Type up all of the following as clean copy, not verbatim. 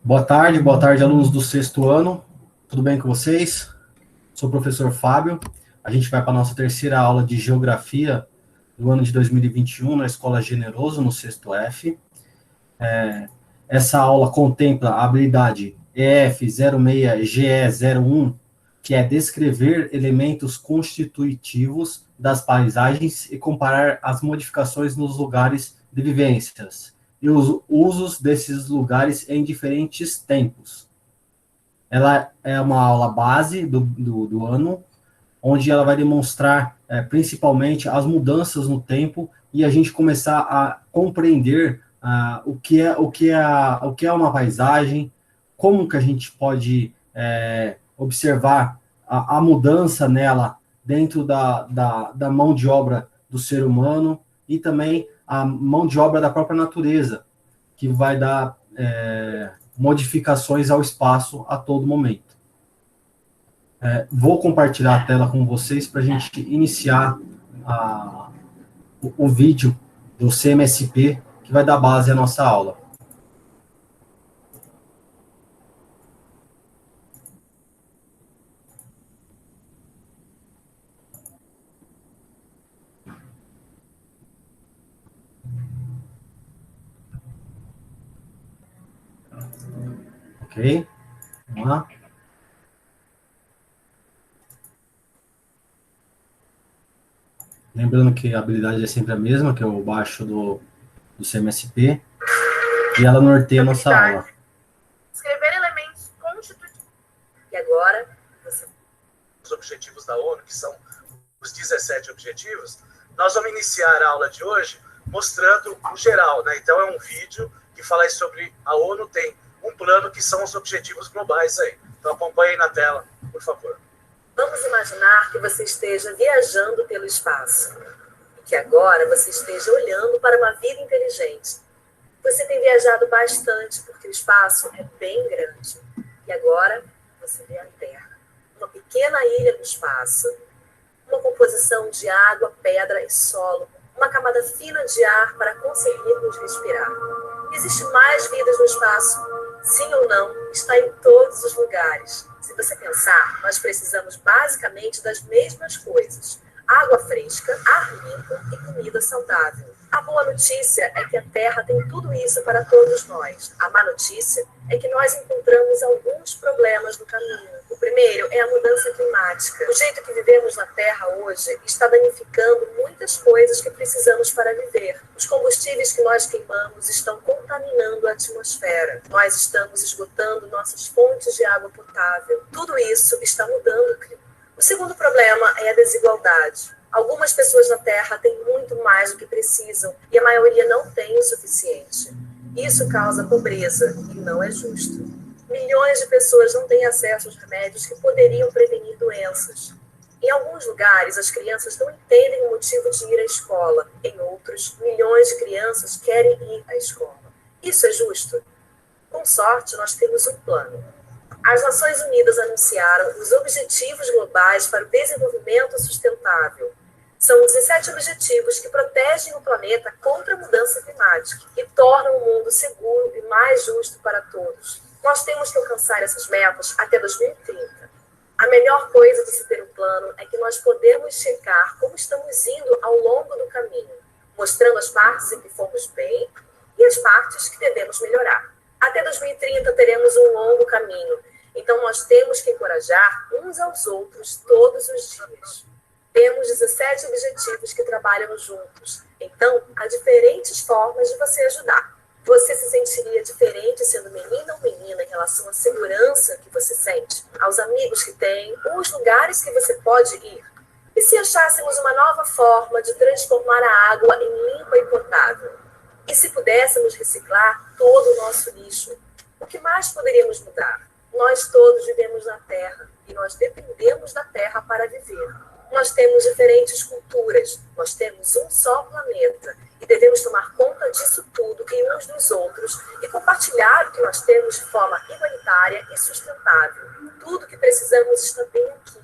Boa tarde, alunos do sexto ano. Tudo bem com vocês? Sou o professor Fábio. A gente vai para a nossa terceira aula de Geografia do ano de 2021 na Escola Generoso, no sexto F. Essa aula contempla a habilidade EF06GE01, que é descrever elementos constitutivos das paisagens e comparar as modificações nos lugares de vivências e os usos desses lugares em diferentes tempos. Ela é uma aula base do ano, onde ela vai demonstrar principalmente as mudanças no tempo e a gente começar a compreender o que é uma paisagem, como que a gente pode observar a mudança nela dentro da mão de obra do ser humano e também a mão de obra da própria natureza, que vai dar modificações ao espaço a todo momento. Vou compartilhar a tela com vocês para a gente iniciar o vídeo do CMSP, que vai dar base à nossa aula. Ok? Vamos lá. Lembrando que a habilidade é sempre a mesma, que é o baixo do CMSP, e ela norteia a nossa aula. Escrever elementos constitutivos. E agora, os objetivos da ONU, que são os 17 objetivos, nós vamos iniciar a aula de hoje mostrando o geral, né? Então é um vídeo que fala sobre a ONU tem um plano que são os objetivos globais aí. Então acompanhe na tela, por favor. Vamos imaginar que você esteja viajando pelo espaço e que agora você esteja olhando para uma vida inteligente. Você tem viajado bastante porque o espaço é bem grande. E agora você vê a Terra, uma pequena ilha no espaço, uma composição de água, pedra e solo, uma camada fina de ar para conseguirmos respirar. Existe mais vidas no espaço? Sim ou não? Está em todos os lugares. Se você pensar, nós precisamos basicamente das mesmas coisas: água fresca, ar limpo e comida saudável. A boa notícia é que a Terra tem tudo isso para todos nós. A má notícia é que nós encontramos alguns problemas no caminho. O primeiro é a mudança climática. O jeito que vivemos na Terra hoje está danificando muitas coisas que precisamos para viver. Os combustíveis que nós queimamos estão contaminando a atmosfera. Nós estamos esgotando nossas fontes de água potável. Tudo isso está mudando o clima. O segundo problema é a desigualdade. Algumas pessoas na Terra têm muito mais do que precisam e a maioria não tem o suficiente. Isso causa pobreza e não é justo. Milhões de pessoas não têm acesso aos remédios que poderiam prevenir doenças. Em alguns lugares, as crianças não entendem o motivo de ir à escola. Em outros, milhões de crianças querem ir à escola. Isso é justo? Com sorte, nós temos um plano. As Nações Unidas anunciaram os Objetivos Globais para o Desenvolvimento Sustentável. São 17 objetivos que protegem o planeta contra a mudança climática e tornam o mundo seguro e mais justo para todos. Nós temos que alcançar essas metas até 2030. A melhor coisa de se ter um plano é que nós podemos checar como estamos indo ao longo do caminho, mostrando as partes em que fomos bem e as partes que devemos melhorar. Até 2030 teremos um longo caminho, então nós temos que encorajar uns aos outros todos os dias. Temos 17 objetivos que trabalham juntos, então há diferentes formas de você ajudar. Você se sentiria diferente sendo menina ou menina em relação à segurança que você sente, aos amigos que tem, ou os lugares que você pode ir? E se achássemos uma nova forma de transformar a água em limpa e potável? E se pudéssemos reciclar todo o nosso lixo? O que mais poderíamos mudar? Nós todos vivemos na Terra e nós dependemos da Terra para viver. Nós temos diferentes culturas, nós temos um só planeta e devemos tomar conta disso tudo e uns dos outros e compartilhar o que nós temos de forma igualitária e sustentável. Tudo que precisamos está bem aqui.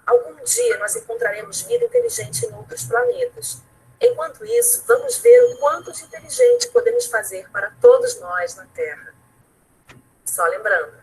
Algum dia nós encontraremos vida inteligente em outros planetas. Enquanto isso, vamos ver o quanto de inteligente podemos fazer para todos nós na Terra. Só lembrando.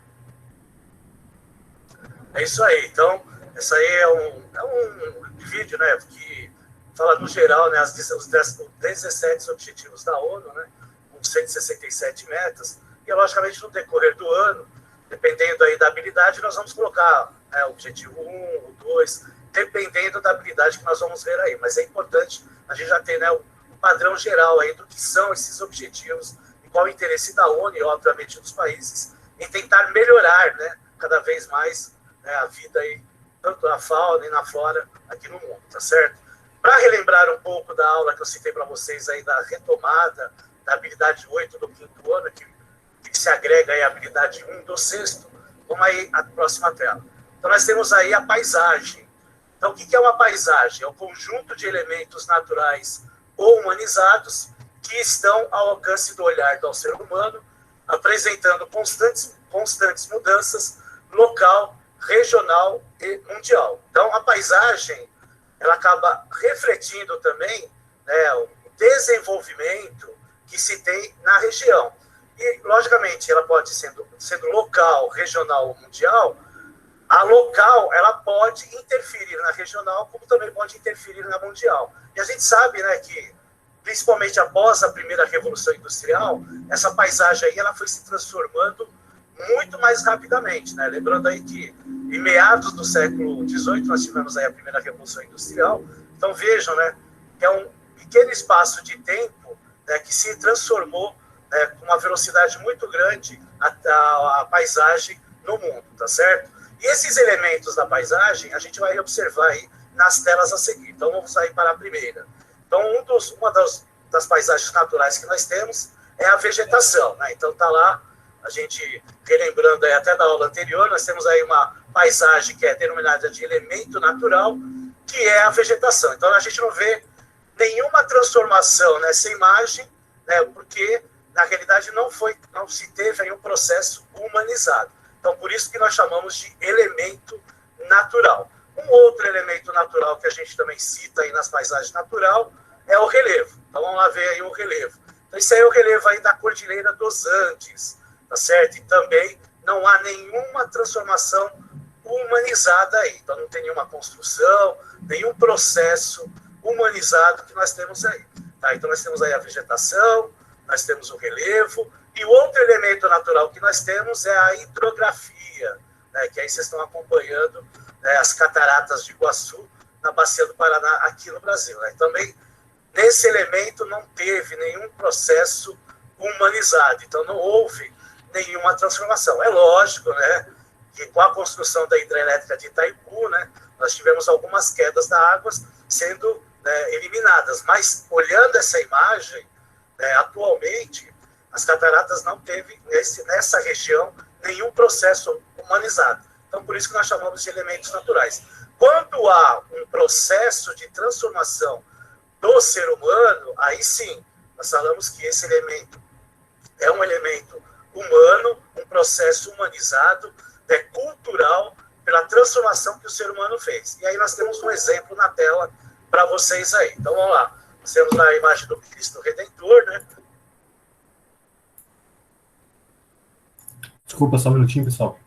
É isso aí. Então, essa aí é um vídeo, né, que fala no geral, né, os 17 objetivos da ONU, né, com 167 metas, e logicamente no decorrer do ano, dependendo aí da habilidade, nós vamos colocar o objetivo 1, o 2, dependendo da habilidade que nós vamos ver aí. Mas é importante a gente já ter, né, o padrão geral aí do que são esses objetivos e qual o interesse da ONU e, obviamente, dos países em tentar melhorar, né, cada vez mais, né, a vida aí, tanto na fauna e na flora aqui no mundo, tá certo? Para relembrar um pouco da aula que eu citei para vocês aí, da retomada da habilidade 8 do 5º ano, que se agrega aí a habilidade 1 do 6º, vamos aí à próxima tela. Então, nós temos aí a paisagem. Então, o que é uma paisagem? É um conjunto de elementos naturais ou humanizados que estão ao alcance do olhar do ser humano, apresentando constantes mudanças local, regional e mundial. Então, a paisagem, ela acaba refletindo também, né, o desenvolvimento que se tem na região. E, logicamente, ela pode, sendo local, regional ou mundial, a local, ela pode interferir na regional, como também pode interferir na mundial. E a gente sabe, né, que, principalmente após a primeira Revolução Industrial, essa paisagem aí, ela foi se transformando muito mais rapidamente, né? Lembrando aí que, em meados do século XVIII, nós tivemos aí a primeira Revolução Industrial. Então, vejam, né, que é um pequeno espaço de tempo, né, que se transformou, né, com uma velocidade muito grande a paisagem no mundo, tá certo? E esses elementos da paisagem, a gente vai observar aí nas telas a seguir. Então, vamos sair para a primeira. Então, uma das paisagens naturais que nós temos é a vegetação, né? Então, está lá, a gente, relembrando aí até da aula anterior, nós temos aí uma paisagem que é denominada de elemento natural, que é a vegetação. Então, a gente não vê nenhuma transformação nessa imagem, né, porque, na realidade, não se teve aí um processo humanizado. Então, por isso que nós chamamos de elemento natural. Um outro elemento natural que a gente também cita aí nas paisagens natural é o relevo. Então, vamos lá ver aí o relevo. Então, isso aí é o relevo aí da Cordilheira dos Andes, tá certo? E também não há nenhuma transformação humanizada aí. Então, não tem nenhuma construção, nenhum processo humanizado que nós temos aí. Tá? Então, nós temos aí a vegetação, nós temos o relevo, e o outro elemento natural que nós temos é a hidrografia, né, que aí vocês estão acompanhando, né, as cataratas de Iguaçu, na Bacia do Paraná, aqui no Brasil. Né? Também, nesse elemento, não teve nenhum processo humanizado, então não houve nenhuma transformação. É lógico, né, que com a construção da hidrelétrica de Itaipu, né, nós tivemos algumas quedas da água sendo, né, eliminadas, mas olhando essa imagem, né, atualmente, as cataratas não teve nessa região nenhum processo humanizado. Então, por isso que nós chamamos de elementos naturais. Quando há um processo de transformação do ser humano, aí sim, nós falamos que esse elemento é um elemento humano, um processo humanizado, né, cultural, pela transformação que o ser humano fez. E aí nós temos um exemplo na tela para vocês aí. Então, vamos lá. Nós temos a imagem do Cristo Redentor, né? Desculpa, só um minutinho, pessoal.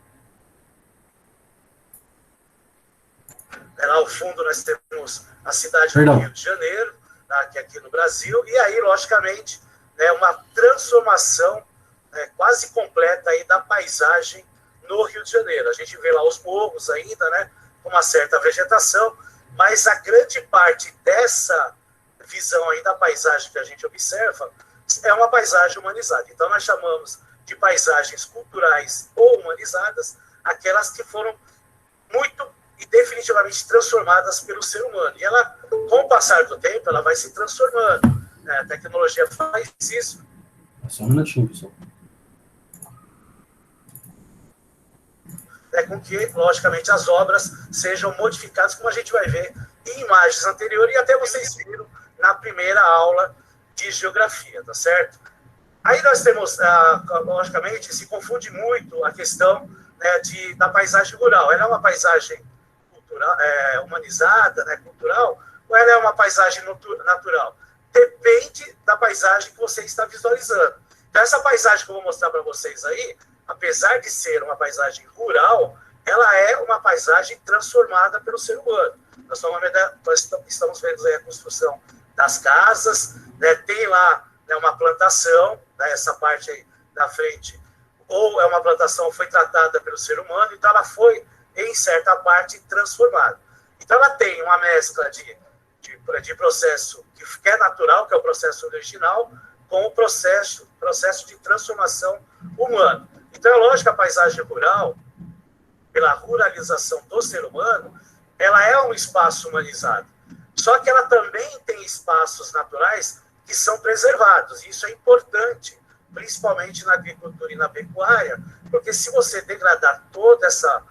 Lá ao fundo nós temos a cidade do Rio de Janeiro, tá, que é aqui no Brasil, e aí, logicamente, né, uma transformação, né, quase completa aí da paisagem no Rio de Janeiro. A gente vê lá os morros ainda, né, com uma certa vegetação, mas a grande parte dessa visão aí da paisagem que a gente observa é uma paisagem humanizada. Então, nós chamamos de paisagens culturais ou humanizadas, aquelas que foram muito e definitivamente transformadas pelo ser humano. E ela, com o passar do tempo, ela vai se transformando. Né? A tecnologia faz isso. Só um minutinho, pessoal. É com que, logicamente, as obras sejam modificadas, como a gente vai ver em imagens anteriores, e até vocês viram na primeira aula de geografia, tá certo? Aí nós temos, logicamente, se confunde muito a questão, né, da paisagem rural. Ela é uma paisagem cultural, humanizada, né, cultural, ou ela é uma paisagem natural? Depende da paisagem que você está visualizando. Então, essa paisagem que eu vou mostrar para vocês aí apesar de ser uma paisagem rural, ela é uma paisagem transformada pelo ser humano. Nós estamos vendo aí a construção das casas, né? Tem lá, né, uma plantação, né, essa parte aí da frente, ou é uma plantação que foi tratada pelo ser humano, então ela foi, em certa parte, transformada. Então ela tem uma mescla de processo que é natural, que é o processo original, com o processo de transformação humana. Então é lógico que a paisagem rural, pela ruralização do ser humano, ela é um espaço humanizado. Só que ela também tem espaços naturais que são preservados. E isso é importante, principalmente na agricultura e na pecuária, porque se você degradar toda essa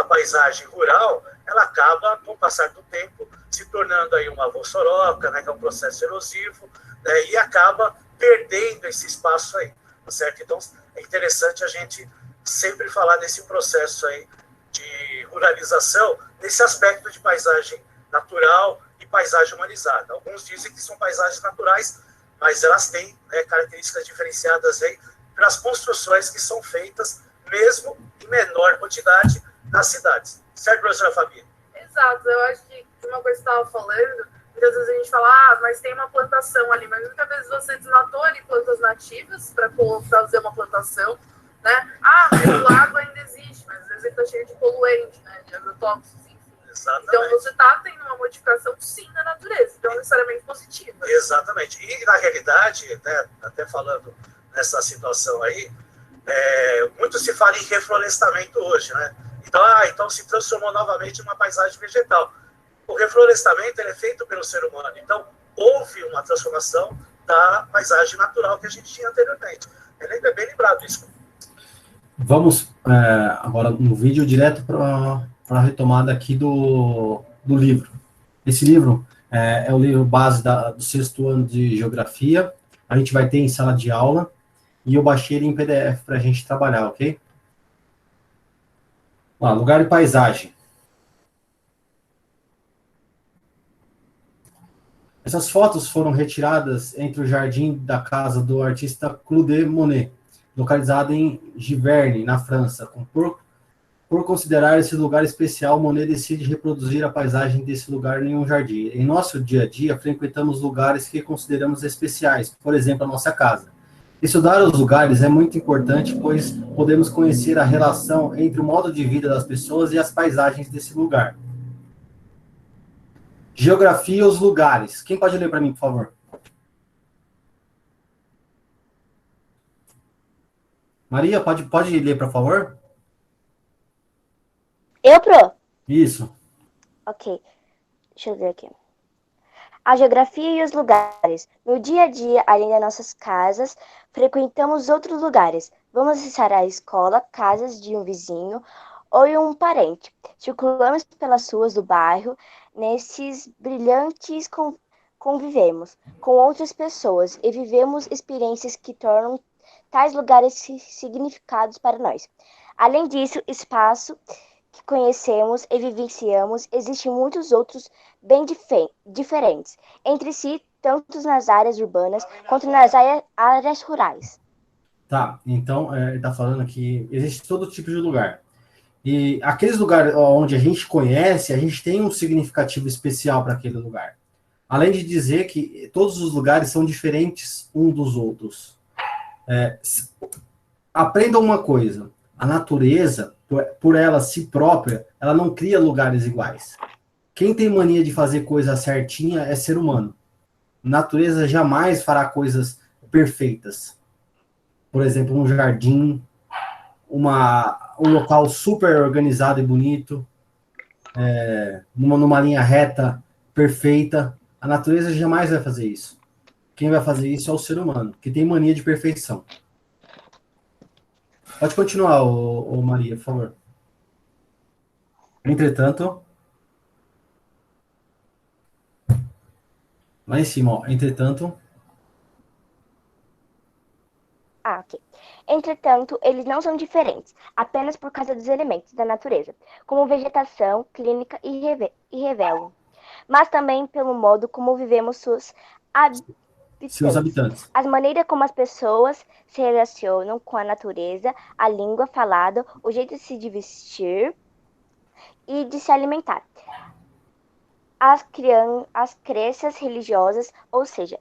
paisagem rural, ela acaba, com o passar do tempo, se tornando aí uma vossoroca, né, que é um processo erosivo, né, e acaba perdendo esse espaço aí, tá certo? Então, é interessante a gente sempre falar desse processo aí de ruralização, nesse aspecto de paisagem natural e paisagem humanizada. Alguns dizem que são paisagens naturais, mas elas têm, né, características diferenciadas aí pelas construções que são feitas, mesmo em menor quantidade, nas cidades. Certo, professora Fabi? Exato, eu acho que uma coisa que você estava falando, muitas vezes a gente fala, mas tem uma plantação ali, mas muitas vezes você desmatou ali plantas nativas para fazer uma plantação, né? O lago ainda existe, mas às vezes ele está cheio de poluente, né? De agrotóxicos, enfim. Exatamente. Então você está tendo uma modificação, sim, na natureza, então necessariamente positiva. Exatamente. E na realidade, né, até falando nessa situação aí, muito se fala em reflorestamento hoje, né? Então se transformou novamente em uma paisagem vegetal. O reflorestamento ele é feito pelo ser humano. Então, houve uma transformação da paisagem natural que a gente tinha anteriormente. É bem lembrado isso. Vamos agora no vídeo direto para a retomada aqui do livro. Esse livro é o livro base do 6º ano de Geografia. A gente vai ter em sala de aula e eu baixei ele em PDF para a gente trabalhar, ok? Lugar e paisagem. Essas fotos foram retiradas entre o jardim da casa do artista Claude Monet, localizado em Giverny, na França. Por considerar esse lugar especial, Monet decide reproduzir a paisagem desse lugar em um jardim. Em nosso dia a dia, frequentamos lugares que consideramos especiais, por exemplo, a nossa casa. Estudar os lugares é muito importante, pois podemos conhecer a relação entre o modo de vida das pessoas e as paisagens desse lugar. Geografia e os lugares. Quem pode ler para mim, por favor? Maria, pode ler, por favor? Eu, Pro? Isso. Ok. Deixa eu ver aqui. A geografia e os lugares. No dia a dia, além das nossas casas, frequentamos outros lugares. Vamos acessar a escola, casas de um vizinho ou de um parente. Circulamos pelas ruas do bairro. Nesses brilhantes convivemos com outras pessoas e vivemos experiências que tornam tais lugares significados para nós. Além disso, espaço que conhecemos e vivenciamos, existem muitos outros bem diferentes entre si, tanto nas áreas urbanas quanto nas áreas rurais. Tá, então ele está falando que existe todo tipo de lugar. E aqueles lugares onde a gente conhece, a gente tem um significativo especial para aquele lugar. Além de dizer que todos os lugares são diferentes uns dos outros. Aprendam uma coisa, a natureza, por ela si própria, ela não cria lugares iguais. Quem tem mania de fazer coisa certinha é ser humano. A natureza jamais fará coisas perfeitas. Por exemplo, um jardim, um local super organizado e bonito, numa linha reta, perfeita. A natureza jamais vai fazer isso. Quem vai fazer isso é o ser humano, que tem mania de perfeição. Pode continuar, Maria, por favor. Entretanto, lá em cima, entretanto... Ok. Entretanto, eles não são diferentes, apenas por causa dos elementos da natureza, como vegetação, clínica e revelo, mas também pelo modo como vivemos suas seus habitantes. As maneiras como as pessoas se relacionam com a natureza, a língua falada, o jeito de se vestir e de se alimentar. As crenças religiosas, ou seja,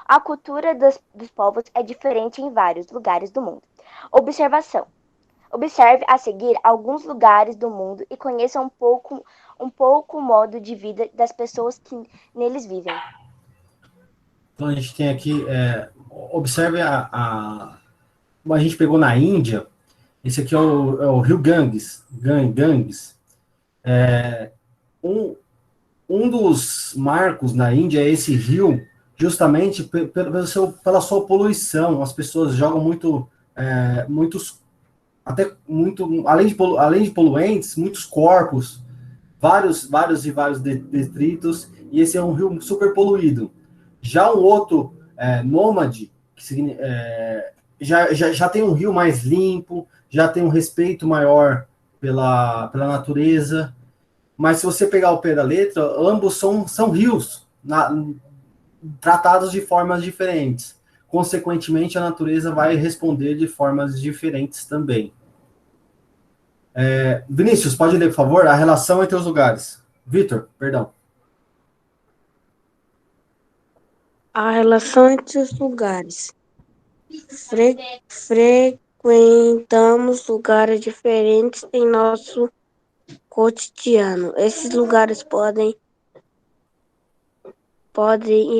a cultura dos povos é diferente em vários lugares do mundo. Observação. Observe a seguir alguns lugares do mundo e conheça um pouco o modo de vida das pessoas que neles vivem. Então a gente tem aqui, observe a gente pegou na Índia, esse aqui é o rio Ganges. Um dos marcos na Índia é esse rio, justamente pela sua poluição. As pessoas jogam além de poluentes, muitos corpos, vários detritos, e esse é um rio super poluído. Já um outro nômade, que já tem um rio mais limpo, já tem um respeito maior pela natureza, mas se você pegar o pé da letra, ambos são rios, tratados de formas diferentes. Consequentemente, a natureza vai responder de formas diferentes também. Vinícius, pode ler, por favor, a relação entre os lugares. Vitor, perdão. A relação entre os lugares. Frequentamos lugares diferentes em nosso cotidiano. Esses lugares podem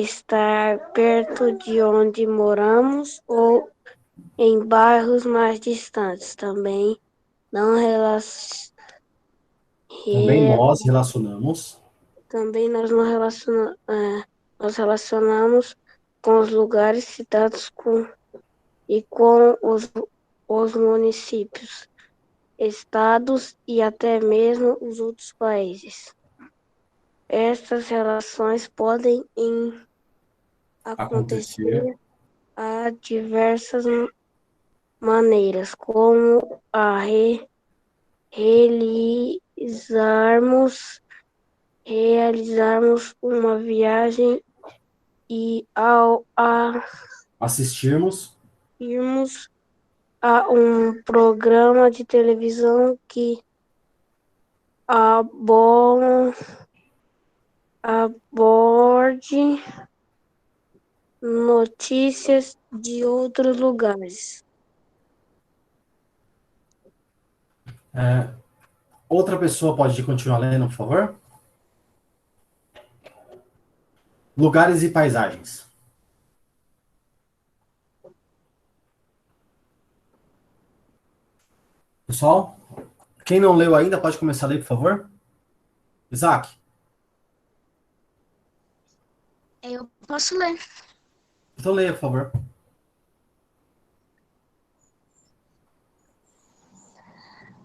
estar perto de onde moramos ou em bairros mais distantes. Também nós relacionamos. Também nós relacionamos com os lugares, cidades e com os municípios, estados e até mesmo os outros países. Essas relações podem acontecer a diversas maneiras, como a realizarmos uma viagem e ao assistirmos irmos a um programa de televisão que aborde notícias de outros lugares. Outra pessoa pode continuar lendo, por favor? Lugares e paisagens. Pessoal, quem não leu ainda pode começar a ler, por favor? Isaac? Eu posso ler. Então leia, por favor.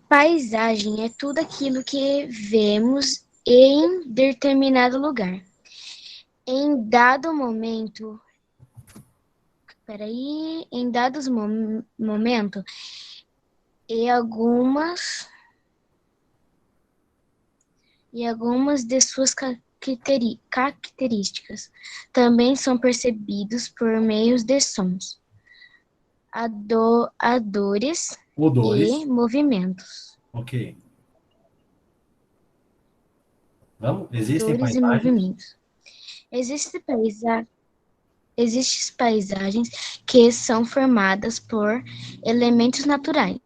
Paisagem é tudo aquilo que vemos em determinado lugar. Em dado momento, momento, e algumas de suas características também são percebidos por meio de sons, odores e movimentos. Ok. Vamos? Existem Odores e paisagens. movimentos. Existem paisagens que são formadas por elementos naturais,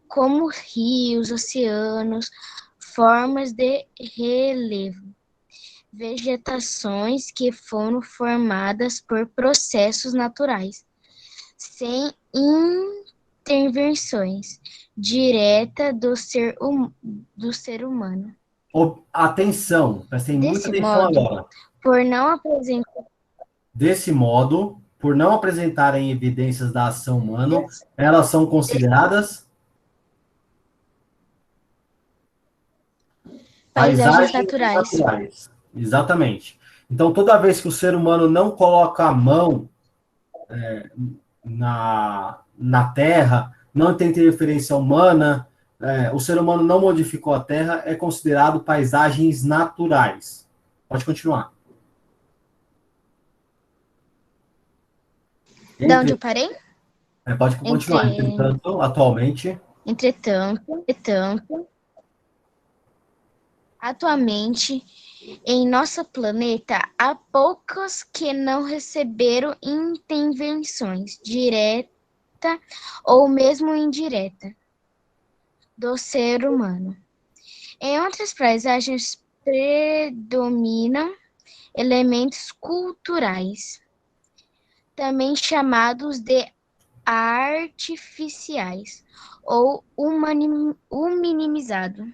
como rios, oceanos, formas de relevo, vegetações que foram formadas por processos naturais, sem intervenções diretas do ser humano. Atenção, prestem muita atenção agora. Desse modo, por não apresentarem evidências da ação humana, elas são consideradas paisagens naturais. Exatamente. Então, toda vez que o ser humano não coloca a mão na terra, não tem interferência humana, o ser humano não modificou a terra, é considerado paisagens naturais. Pode continuar. Da onde eu parei? Pode continuar. Entretanto, atualmente, em nosso planeta, há poucos que não receberam intervenções direta ou mesmo indireta do ser humano. Em outras paisagens predominam elementos culturais, também chamados de artificiais ou humanizado.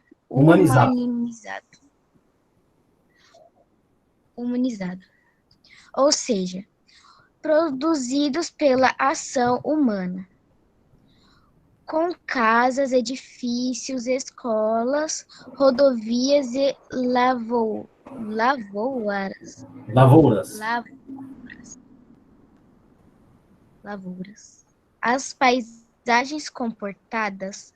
Ou seja, produzidos pela ação humana, com casas, edifícios, escolas, rodovias e lavouras. As paisagens comportadas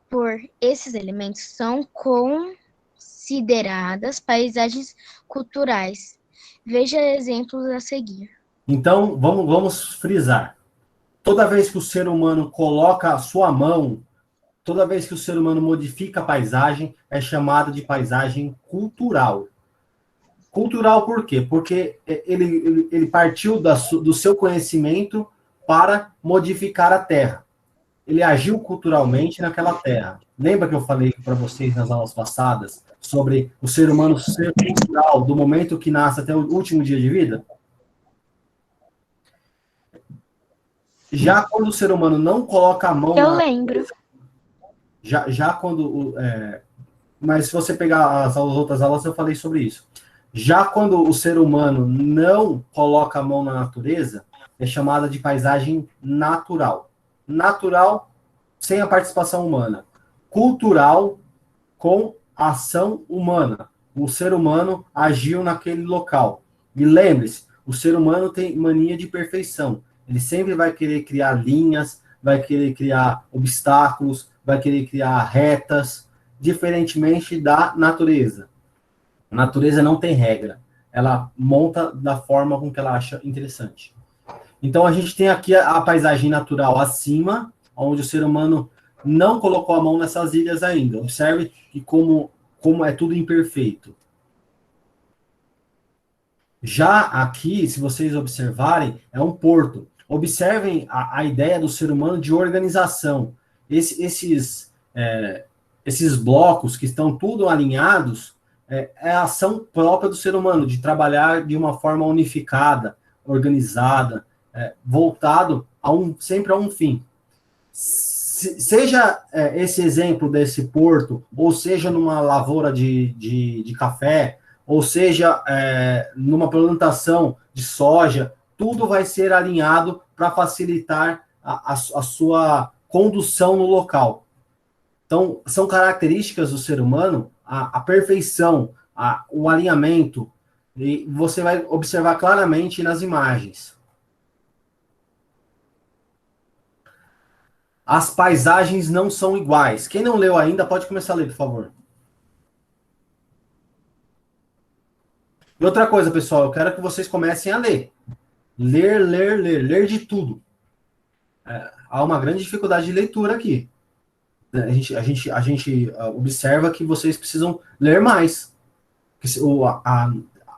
por esses elementos são consideradas paisagens culturais. Veja exemplos a seguir. então, vamos frisar. Toda vez que o ser humano coloca a sua mão, toda vez que o ser humano modifica a paisagem, é chamado de paisagem cultural. Cultural por quê? Porque ele partiu do seu conhecimento para modificar a Terra. Ele agiu culturalmente naquela Terra. Lembra que eu falei para vocês nas aulas passadas sobre o ser humano ser cultural do momento que nasce até o último dia de vida? Já quando o ser humano não coloca a mão... Eu lembro. Já quando... mas se você pegar as outras aulas, eu falei sobre isso. Já quando o ser humano não coloca a mão na natureza, é chamada de paisagem natural. Natural, sem a participação humana. Cultural, com ação humana. O ser humano agiu naquele local. E lembre-se, o ser humano tem mania de perfeição. Ele sempre vai querer criar linhas, vai querer criar obstáculos, vai querer criar retas, diferentemente da natureza. A natureza não tem regra. Ela monta da forma com que ela acha interessante. Então, a gente tem aqui a paisagem natural acima, onde o ser humano não colocou a mão nessas ilhas ainda. Observe que como é tudo imperfeito. Já aqui, se vocês observarem, é um porto. Observem a ideia do ser humano de organização. Esses blocos que estão tudo alinhados é a ação própria do ser humano, de trabalhar de uma forma unificada, organizada, voltado sempre a um fim. Seja esse exemplo desse porto, ou seja numa lavoura de café, ou seja numa plantação de soja, tudo vai ser alinhado para facilitar a sua condução no local. Então, são características do ser humano, a perfeição, o alinhamento, e você vai observar claramente nas imagens. As paisagens não são iguais. Quem não leu ainda, pode começar a ler, por favor. E outra coisa, pessoal, eu quero que vocês comecem a ler. Ler de tudo. Há uma grande dificuldade de leitura aqui. A gente observa que vocês precisam ler mais.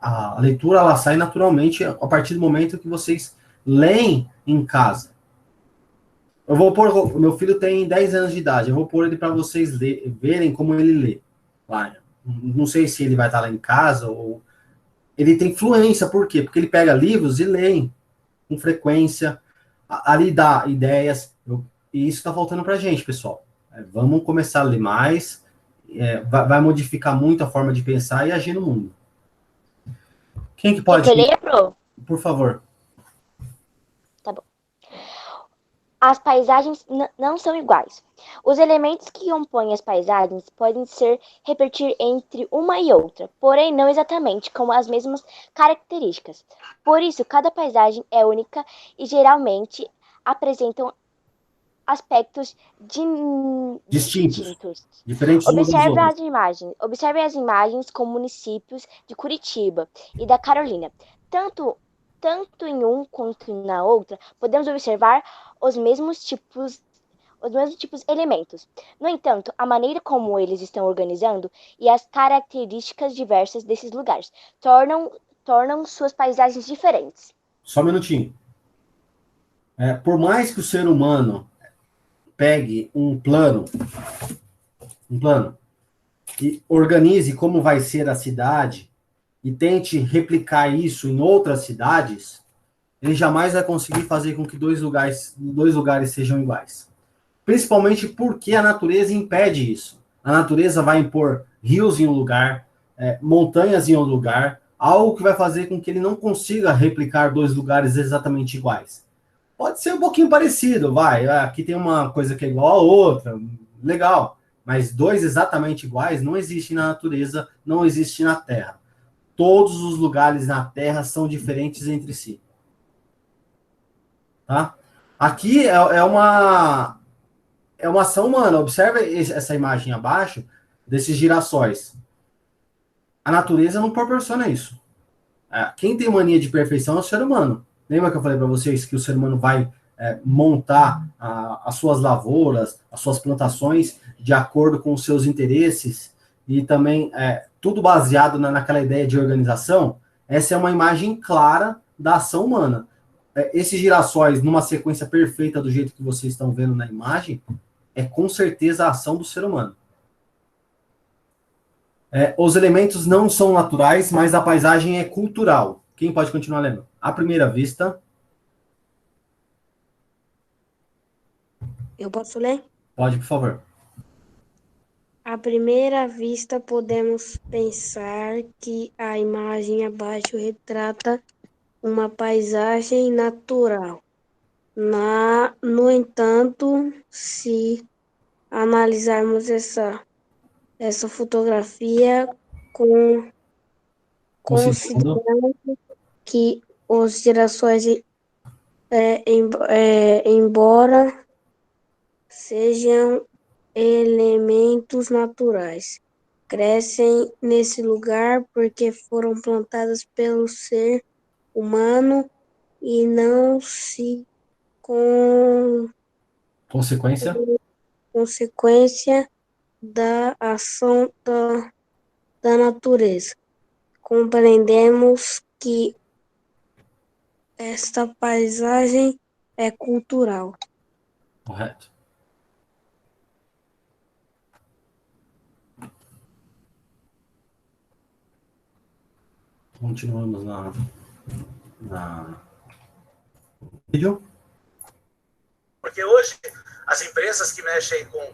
A leitura ela sai naturalmente a partir do momento que vocês leem em casa. Eu vou pôr, meu filho tem 10 anos de idade, eu vou pôr ele para vocês verem como ele lê. Não sei se ele vai estar lá em casa ou... Ele tem fluência, por quê? Porque ele pega livros e lê com frequência, ali dá ideias, e isso está faltando para a gente, pessoal. Vamos começar a ler mais, vai modificar muito a forma de pensar e agir no mundo. Quem que pode... Quer que eu leia, Pro? Por favor. Tá bom. As paisagens não são iguais. Os elementos que compõem as paisagens podem se repetir entre uma e outra, porém não exatamente com as mesmas características. Por isso, cada paisagem é única e geralmente apresentam aspectos distintos. Diferentes. Observe as imagens com municípios de Curitiba e da Carolina. Tanto tanto em um quanto na outra, podemos observar os mesmos tipos elementos. No entanto, a maneira como eles estão organizando e as características diversas desses lugares tornam suas paisagens diferentes. Só um minutinho. Por mais que o ser humano pegue um plano e organize como vai ser a cidade e tente replicar isso em outras cidades, ele jamais vai conseguir fazer com que dois lugares sejam iguais. Principalmente porque a natureza impede isso. A natureza vai impor rios em um lugar, montanhas em outro lugar, algo que vai fazer com que ele não consiga replicar dois lugares exatamente iguais. Pode ser um pouquinho parecido, aqui tem uma coisa que é igual a outra, legal, mas dois exatamente iguais não existe na natureza, não existe na Terra. Todos os lugares na Terra são diferentes entre si. Tá? Aqui é uma ação humana. Observe essa imagem abaixo desses girassóis. A natureza não proporciona isso. Quem tem mania de perfeição é o ser humano. Lembra que eu falei para vocês que o ser humano vai montar as suas lavouras, as suas plantações de acordo com os seus interesses e também tudo baseado naquela ideia de organização? Essa é uma imagem clara da ação humana. Esses girassóis, numa sequência perfeita do jeito que vocês estão vendo na imagem, é com certeza a ação do ser humano. Os elementos não são naturais, mas a paisagem é cultural. Quem pode continuar lendo? À primeira vista. Eu posso ler? Pode, por favor. À primeira vista, podemos pensar que a imagem abaixo retrata uma paisagem natural. No entanto, se analisarmos essa fotografia considerando que os girassóis, embora sejam elementos naturais, crescem nesse lugar porque foram plantados pelo ser humano e não se consequência da ação da natureza. Compreendemos que esta paisagem é cultural. Correto. Continuamos na vídeo. Porque hoje as empresas que mexem com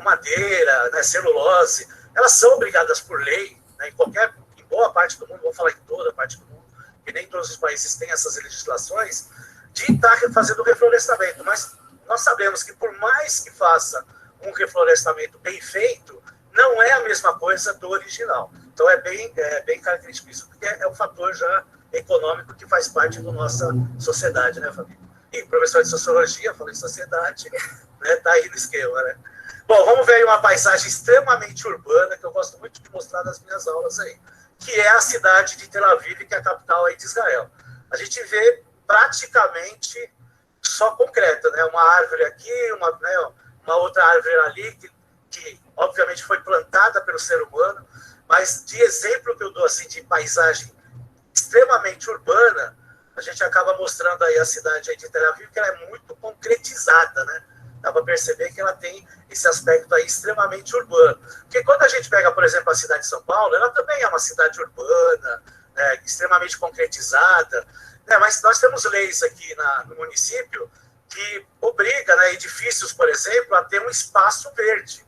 madeira, né, celulose, elas são obrigadas por lei, né, em boa parte do mundo, vou falar em toda a parte do mundo, que nem todos os países têm essas legislações, de estar fazendo reflorestamento. Mas nós sabemos que por mais que faça um reflorestamento bem feito, não é a mesma coisa do original. Então é bem característico isso, porque é um fator já econômico que faz parte da nossa sociedade, né, Fabi? E professor de sociologia, falei sociedade, né, tá aí no esquema, né? Bom, vamos ver aí uma paisagem extremamente urbana, que eu gosto muito de mostrar nas minhas aulas aí, que é a cidade de Tel Aviv, que é a capital aí de Israel. A gente vê praticamente só concreto, né? Uma árvore aqui, uma outra árvore ali, que obviamente foi plantada pelo ser humano, mas de exemplo que eu dou assim de paisagem extremamente urbana, a gente acaba mostrando aí a cidade aí de Tel Aviv, que ela é muito concretizada, né? Dá para perceber que ela tem esse aspecto aí extremamente urbano. Porque quando a gente pega, por exemplo, a cidade de São Paulo, ela também é uma cidade urbana, né, extremamente concretizada, né, mas nós temos leis aqui no município que obriga, né, edifícios, por exemplo, a ter um espaço verde.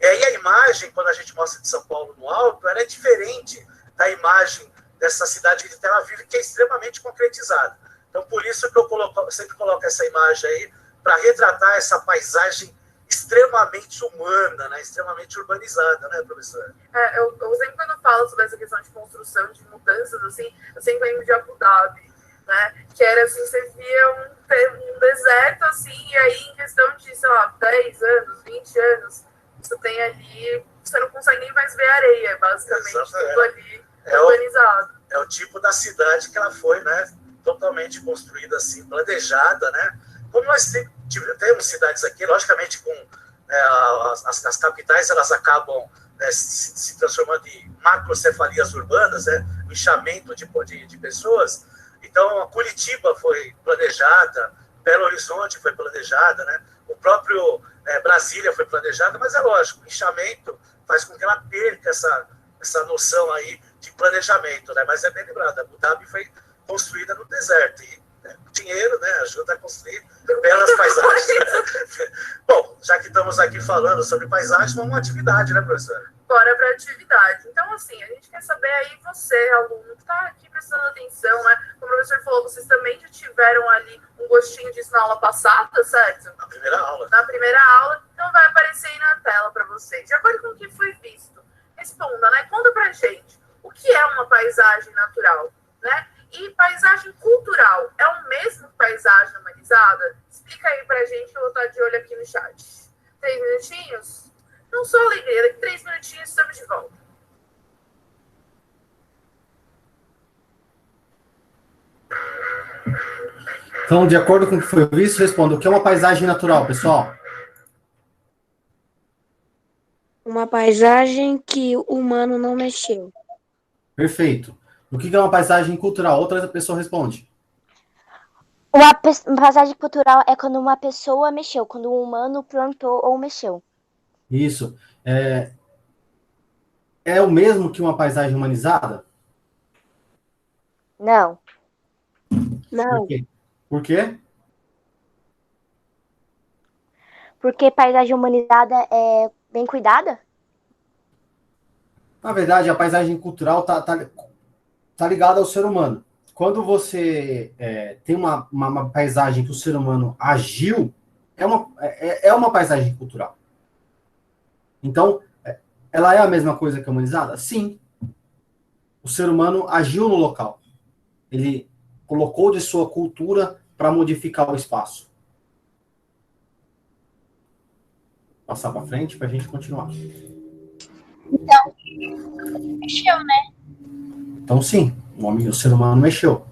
E aí a imagem, quando a gente mostra de São Paulo no alto, ela é diferente da imagem dessa cidade de Tel Aviv, que é extremamente concretizada. Então, por isso que eu sempre coloco essa imagem aí, para retratar essa paisagem extremamente humana, né, extremamente urbanizada, né, professor? Eu sempre, quando falo sobre essa questão de construção, de mudanças, assim, eu sempre lembro de Abu Dhabi, né, que era assim, você via um deserto, assim, e aí em questão de, sei lá, 10 anos, 20 anos, você tem ali, você não consegue nem mais ver areia, basicamente, tudo ali urbanizado. É o tipo da cidade que ela foi, né, totalmente construída assim, planejada, né? Como nós temos cidades aqui, logicamente com as capitais, elas acabam se transformando em macrocefalias urbanas, né? O inchamento de pessoas. Então, a Curitiba foi planejada, Belo Horizonte foi planejada, né? O próprio Brasília foi planejada, mas é lógico, o inchamento faz com que ela perca essa noção aí de planejamento, né? Mas é bem lembrado, Abu Dhabi foi construída no deserto e o dinheiro, né, ajuda a construir belas paisagens. Bom, já que estamos aqui falando sobre paisagem, vamos uma atividade, né, professora? Bora para atividade. Então, assim, a gente quer saber aí, você, aluno, que está aqui prestando atenção, né? Como o professor falou, vocês também já tiveram ali um gostinho disso na aula passada, certo? Na primeira aula. Na primeira aula. Então, vai aparecer aí na tela para vocês. De acordo com o que foi visto, responda, né? Conta pra gente. O que é uma paisagem natural, né? E paisagem cultural é o mesmo que paisagem humanizada? Explica aí pra gente que eu vou estar de olho aqui no chat. 3 minutinhos? Não sou alegria, daqui 3 minutinhos estamos de volta. Então, de acordo com o que foi visto, responda: o que é uma paisagem natural, pessoal? Uma paisagem que o humano não mexeu. Perfeito. O que é uma paisagem cultural? Outra pessoa responde. Uma paisagem cultural é quando uma pessoa mexeu, quando um humano plantou ou mexeu. Isso. É o mesmo que uma paisagem humanizada? Não. Não. Por quê? Por quê? Porque paisagem humanizada é bem cuidada? Na verdade, a paisagem cultural tá ligada ao ser humano. Quando você tem uma paisagem que o ser humano agiu, é uma paisagem cultural. Então, ela é a mesma coisa que a humanizada? Sim. O ser humano agiu no local. Ele colocou de sua cultura para modificar o espaço. Passar para frente para a gente continuar. Então, mexeu, né? Então, sim, o ser humano mexeu.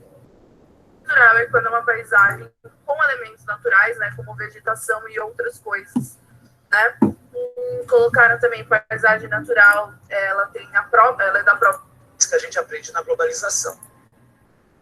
Natural é quando é uma paisagem com elementos naturais, né, como vegetação e outras coisas, né? Colocaram também paisagem natural, ela é da própria. Isso que a gente aprende na globalização.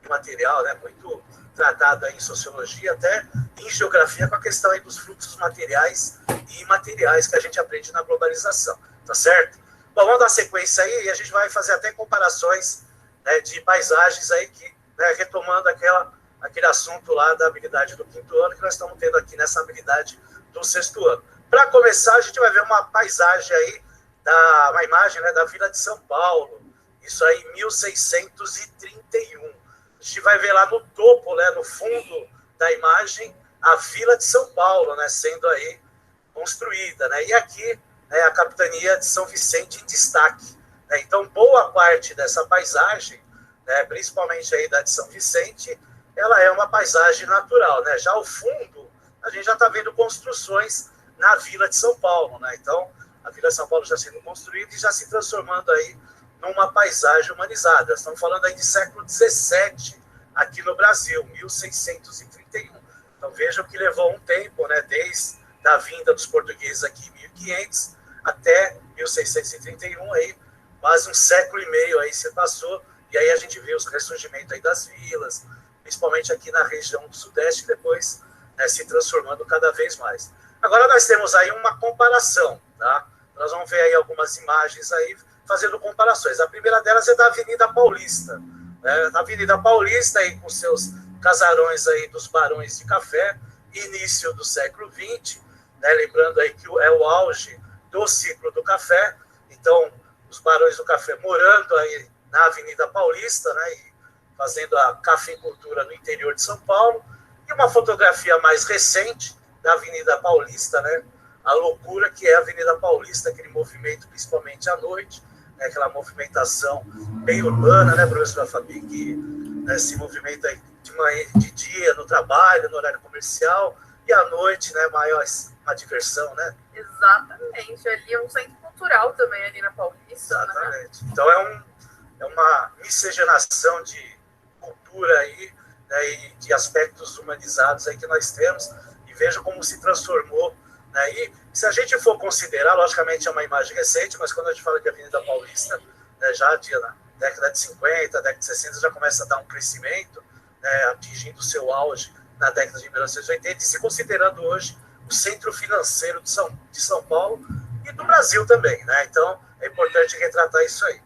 O material, né, muito tratado aí em sociologia, até em geografia, com a questão aí dos fluxos materiais e imateriais que a gente aprende na globalização, tá certo? Bom, vamos dar sequência aí e a gente vai fazer até comparações, né, de paisagens aí que, né, retomando aquele assunto lá da habilidade do 5º ano que nós estamos tendo aqui nessa habilidade do 6º ano. Para começar, a gente vai ver uma paisagem aí, uma imagem, né, da Vila de São Paulo, isso aí em 1631. A gente vai ver lá no topo, né, no fundo da imagem, a Vila de São Paulo, né, sendo aí construída, né? E aqui a capitania de São Vicente em destaque, né? Então, boa parte dessa paisagem, né, principalmente aí da de São Vicente, ela é uma paisagem natural, né? Já ao fundo, a gente já está vendo construções na Vila de São Paulo, né? Então, a Vila de São Paulo já sendo construída e já se transformando aí numa paisagem humanizada. Estamos falando aí de século XVII, aqui no Brasil, 1631. Então, vejam que levou um tempo, né, desde a vinda dos portugueses aqui em 1500 até 1631, aí, quase um século e meio aí se passou, e aí a gente vê os ressurgimentos aí das vilas, principalmente aqui na região do Sudeste, e depois, né, se transformando cada vez mais. Agora nós temos aí uma comparação, tá? Nós vamos ver aí algumas imagens aí, fazendo comparações. A primeira delas é da Avenida Paulista, né? A Avenida Paulista aí com seus casarões aí dos barões de café, início do século XX, né? Lembrando aí que é o auge do ciclo do café, então os barões do café morando aí na Avenida Paulista, né? E fazendo a cafeicultura no interior de São Paulo, e uma fotografia mais recente da Avenida Paulista, né? A loucura que é a Avenida Paulista, aquele movimento principalmente à noite, né? Aquela movimentação bem urbana, né, professora Fabi, que, né, se movimenta de manhã, de dia, no trabalho, no horário comercial, e à noite, né, maior a diversão, né? Exatamente, ali é um centro cultural também, ali na Paulista. Exatamente. Né? Então é uma miscigenação de cultura aí, né, e de aspectos humanizados aí que nós temos, e veja como se transformou. Né, e se a gente for considerar, logicamente é uma imagem recente, mas quando a gente fala de Avenida Paulista, né, já na década de 50, década de 60, já começa a dar um crescimento, né, atingindo o seu auge na década de 1980, e se considerando hoje o centro financeiro de São Paulo e do Brasil também. Né? Então, é importante retratar isso aí.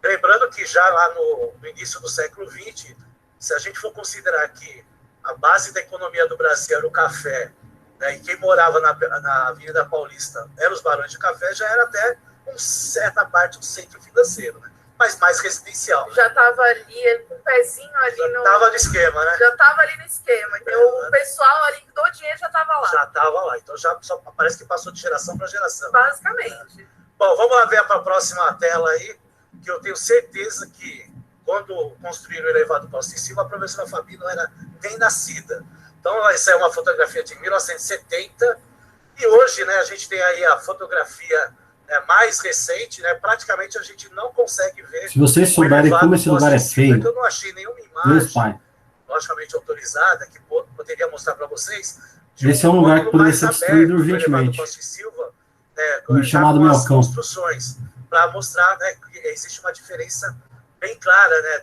Lembrando que já lá no início do século XX, se a gente for considerar que a base da economia do Brasil era o café, né, e quem morava na Avenida Paulista eram os barões de café, já era até uma certa parte do centro financeiro, né? Mas mais residencial. Já estava ali, com o pezinho ali já no... Estava no esquema, né? Já estava ali no esquema. Então, o pessoal ali do dinheiro já estava lá. Já estava lá. Então, já só parece que passou de geração para geração. Basicamente. Bom, vamos lá ver para a próxima tela aí, que eu tenho certeza que quando construíram o elevado Costa e Silva, a professora Fabi não era nem nascida. Então, essa é uma fotografia de 1970, e hoje, né, a gente tem aí a fotografia mais recente, né, praticamente a gente não consegue ver. Se vocês souberem como esse lugar é feio, eu não achei nenhuma imagem, logicamente autorizada, que poderia mostrar para vocês. Esse é um lugar que poderia ser destruído urgentemente. Chamado Minhocão. Construções, para mostrar, né, que existe uma diferença bem clara, né,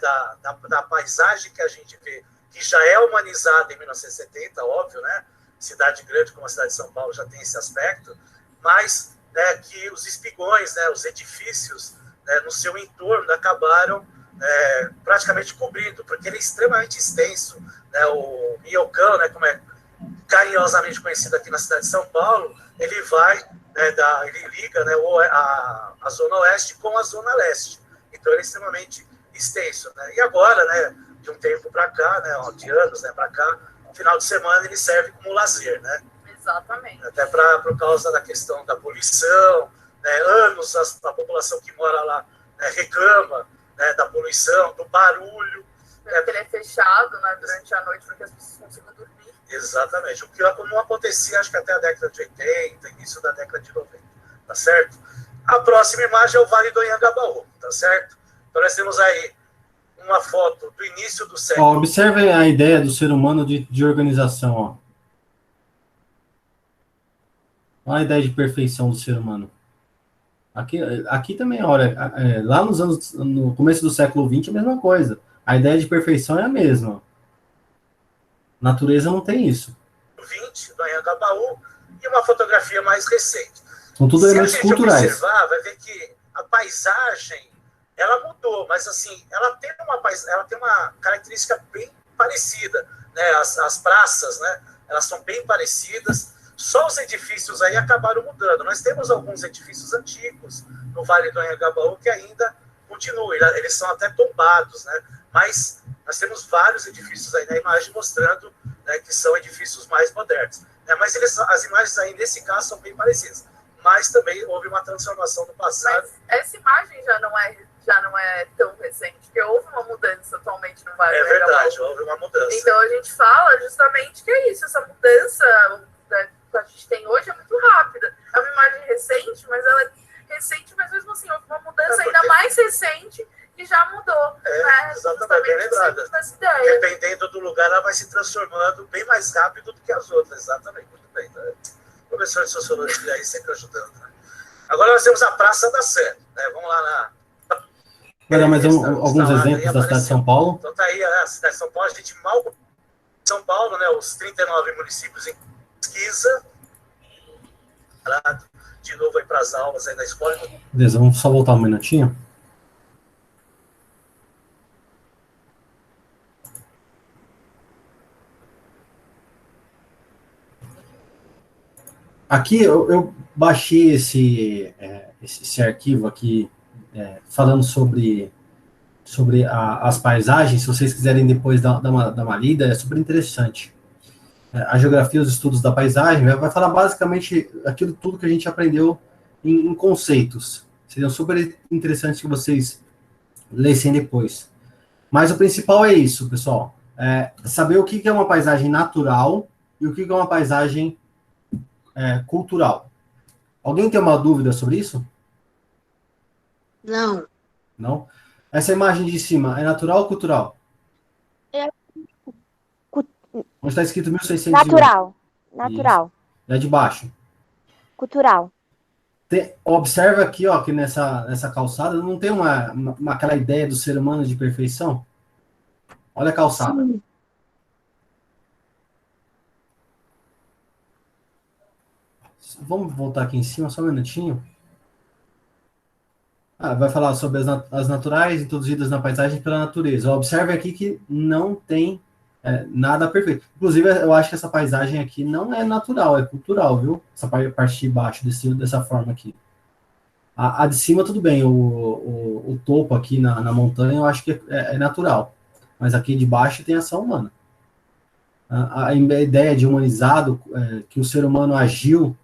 da paisagem que a gente vê, que já é humanizada em 1970, óbvio, né? Cidade grande como a cidade de São Paulo já tem esse aspecto, mas, né, que os espigões, né, os edifícios, né, no seu entorno acabaram praticamente cobrindo, porque ele é extremamente extenso. Né, o Minhocão, né, como é carinhosamente conhecido aqui na cidade de São Paulo, ele vai, né, ele liga, né, a zona oeste com a zona leste. Então ele é extremamente extenso. Né? E agora, né, de um tempo para cá, né, de anos, né, para cá, no final de semana ele serve como lazer, né? Exatamente. Até por causa da questão da poluição, né, anos a população que mora lá, né, reclama, né, da poluição, do barulho. Porque ele é fechado, né, durante a noite para que as pessoas consigam dormir. Exatamente. O que não acontecia, acho que até a década de 80, início da década de 90, tá certo? A próxima imagem é o Vale do Anhangabaú, tá certo? Então nós temos aí uma foto do início do século. Observem a ideia do ser humano de organização, ó. Olha a ideia de perfeição do ser humano. Aqui também, olha, lá no começo do século XX, a mesma coisa. A ideia de perfeição é a mesma. Natureza não tem isso. 20 do Anhangabaú e uma fotografia mais recente. São tudo elementos culturais. Se a gente observar, vai ver que a paisagem, ela mudou, mas assim, ela tem uma característica bem parecida, né? As praças, né? Elas são bem parecidas. Só os edifícios aí acabaram mudando. Nós temos alguns edifícios antigos no Vale do Anhangabaú que ainda continuam. Eles são até tombados, né? Mas nós temos vários edifícios aí na imagem mostrando, né, que são edifícios mais modernos. Né? Mas as imagens aí, nesse caso, são bem parecidas. Mas também houve uma transformação no passado. Mas essa imagem já não é tão recente, porque houve uma mudança atualmente no Vale do Anhangabaú. É verdade, houve uma mudança. Então a gente fala justamente que é isso, essa mudança que a gente tem hoje é muito rápida. É uma imagem recente, mas ela é recente, mas mesmo assim houve uma mudança ainda mais recente que já mudou. Né? Exatamente, bem lembrada. Dependendo do lugar, ela vai se transformando bem mais rápido do que as outras. Exatamente, muito bem. Né? Professor de Sociologia aí sempre ajudando. Né? Agora nós temos a Praça da Sé. Né? Vamos lá na... Vai dar mais alguns exemplos da cidade de São Paulo? Então tá aí a cidade de São Paulo. A gente mal... São Paulo, né? Os 39 municípios em pesquisa. De novo aí para as aulas aí na escola. Beleza, vamos só voltar um minutinho. Aqui eu baixei esse arquivo aqui, falando sobre as paisagens. Se vocês quiserem depois dar uma lida, é super interessante. A geografia, os estudos da paisagem, vai falar basicamente aquilo tudo que a gente aprendeu em conceitos. Seriam super interessantes que vocês lessem depois. Mas o principal é isso, pessoal. Saber o que é uma paisagem natural e o que é uma paisagem cultural. Alguém tem uma dúvida sobre isso? Não. Não? Essa imagem de cima é natural ou cultural? É Onde está escrito 1601? Natural. Natural. E a de baixo? Cultural. Observa aqui, ó, que nessa calçada não tem aquela ideia do ser humano de perfeição? Olha a calçada. Sim. Vamos voltar aqui em cima, só um minutinho. Vai falar sobre as naturais introduzidas na paisagem pela natureza. Observe aqui que não tem nada perfeito. Inclusive, eu acho que essa paisagem aqui não é natural, é cultural, viu? Essa parte de baixo, dessa forma aqui. A de cima, tudo bem. O topo aqui na montanha, eu acho que é natural. Mas aqui de baixo tem ação humana. A ideia de humanizado, que o ser humano agiu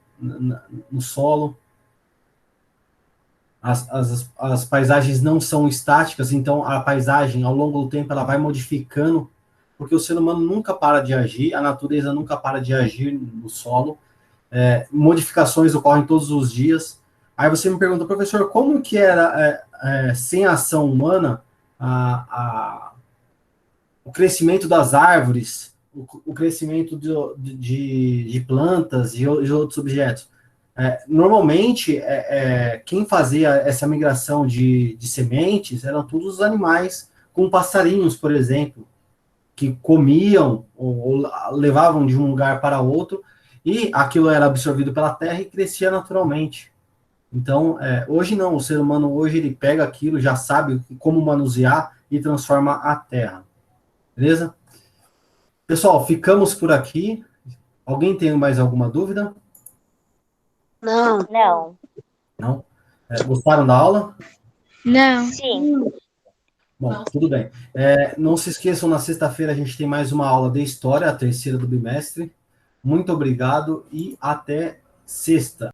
no solo. As paisagens não são estáticas, então a paisagem, ao longo do tempo, ela vai modificando, porque o ser humano nunca para de agir, a natureza nunca para de agir no solo, modificações ocorrem todos os dias. Aí você me pergunta, professor, como que era, sem a ação humana, o crescimento das árvores, o crescimento de plantas e outros objetos? Normalmente, quem fazia essa migração de sementes eram todos os animais, como passarinhos, por exemplo, que comiam ou levavam de um lugar para outro, e aquilo era absorvido pela terra e crescia naturalmente. Então, hoje não, o ser humano hoje ele pega aquilo, já sabe como manusear e transforma a terra. Beleza? Pessoal, ficamos por aqui. Alguém tem mais alguma dúvida? Não. Não. Não? Gostaram da aula? Não. Sim. Bom, tudo bem. Não se esqueçam, na sexta-feira a gente tem mais uma aula de História, a terceira do bimestre. Muito obrigado e até sexta.